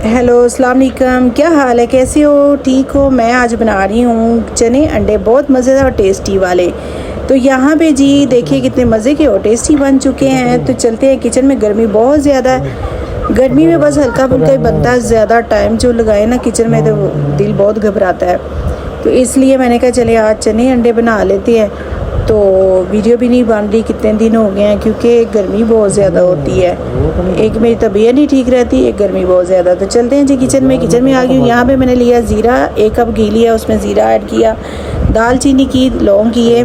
Hello अस्सलाम वालेकुम, क्या हाल है, कैसे हो, ठीक हो। मैं आज बना रही हूँ चने अंडे, बहुत मज़ेदार और टेस्टी वाले। तो यहाँ पे जी देखिए कितने मज़े के और टेस्टी बन चुके हैं। तो चलते हैं किचन में। गर्मी बहुत ज़्यादा है, गर्मी में बस हल्का फुल्का ही बनता है। ज़्यादा टाइम जो लगाए ना किचन में तो दिल बहुत घबराता है। तो इसलिए मैंने कहा चले आज चने अंडे बना लेते हैं। तो वीडियो भी नहीं बन रही, कितने दिन हो गए हैं, क्योंकि गर्मी बहुत ज़्यादा होती है। एक मेरी तबीयत नहीं ठीक रहती, एक गर्मी बहुत ज़्यादा। तो चलते हैं जी किचन में आ गई हूँ। यहाँ पे मैंने लिया ज़ीरा, 1 कप घी लिया, उसमें ज़ीरा ऐड किया, दालचीनी की, लौंग किए,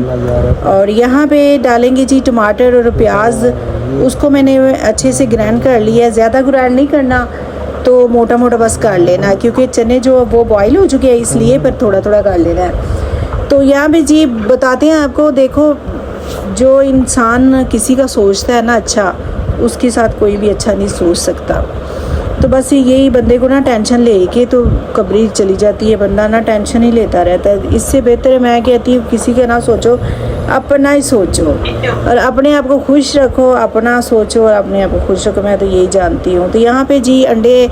और यहाँ पे डालेंगे जी टमाटर और प्याज। उसको मैंने अच्छे से ग्राइंड कर लिया, ज़्यादा ग्राइंड नहीं करना, तो मोटा मोटा बस कर लेना, क्योंकि चने जो वो बॉयल हो चुके हैं इसलिए, पर थोड़ा थोड़ा कर लेना है। तो यहाँ पे जी बताते हैं आपको, देखो जो इंसान किसी का सोचता है ना अच्छा, उसके साथ कोई भी अच्छा नहीं सोच सकता। तो बस यही बंदे को ना टेंशन लेके तो कब्री चली जाती है, बंदा ना टेंशन ही लेता रहता है। इससे बेहतर है मैं कहती हूँ किसी का ना सोचो, अपना ही सोचो और अपने आप को खुश रखो। अपना सोचो और अपने आप को खुश रखो, मैं तो यही जानती हूँ। तो यहाँ पे जी अंडे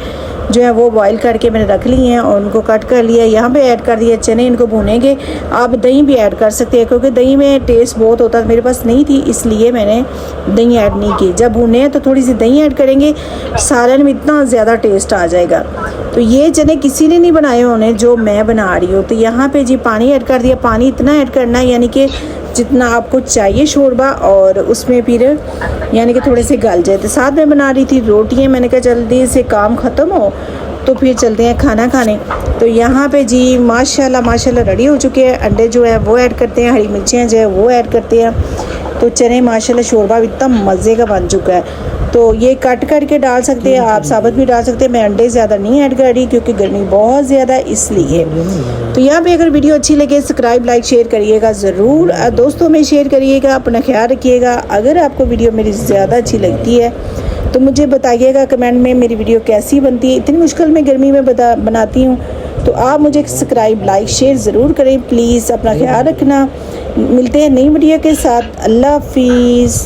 जो है वो बॉईल करके मैंने रख लिए हैं और उनको कट कर लिया। यहाँ पे ऐड कर दिया चने, इनको भूनेंगे। आप दही भी ऐड कर सकते हैं, क्योंकि दही में टेस्ट बहुत होता है, मेरे पास नहीं थी इसलिए मैंने दही ऐड नहीं की। जब भुने तो थोड़ी सी दही ऐड करेंगे, सालन में इतना ज़्यादा टेस्ट आ जाएगा। तो ये चने किसी ने नहीं बनाए होने जो मैं बना रही हूँ। तो यहाँ पे जी पानी ऐड कर दिया। पानी इतना ऐड करना है यानी कि जितना आपको चाहिए शोरबा, और उसमें फिर यानी कि थोड़े से गल जाए। तो साथ में बना रही थी रोटियाँ, मैंने कहा जल्दी से काम ख़त्म हो तो फिर चलते हैं खाना खाने। तो यहाँ पे जी माशाल्लाह रेडी हो चुके हैं। अंडे जो है वो ऐड करते हैं, हरी मिर्चियाँ जो है वो ऐड करते हैं। तो चने माशाल्लाह शोरबा इतना मज़े का बन चुका है। तो ये कट करके डाल सकते हैं, आप साबुत भी डाल सकते हैं। मैं अंडे ज़्यादा नहीं ऐड कर रही क्योंकि गर्मी बहुत ज़्यादा है इसलिए। तो यहाँ पे अगर वीडियो अच्छी लगे सब्सक्राइब लाइक शेयर करिएगा ज़रूर, दोस्तों में शेयर करिएगा, अपना ख्याल रखिएगा। अगर आपको वीडियो मेरी ज़्यादा अच्छी लगती है तो मुझे बताइएगा कमेंट में मेरी वीडियो कैसी बनती है। इतनी मुश्किल में गर्मी में बनाती हूँ, तो आप मुझे सब्सक्राइब लाइक शेयर ज़रूर करें प्लीज़। अपना ख्याल रखना। मिलते हैं नई वीडियो के साथ। अल्लाह हाफिज़।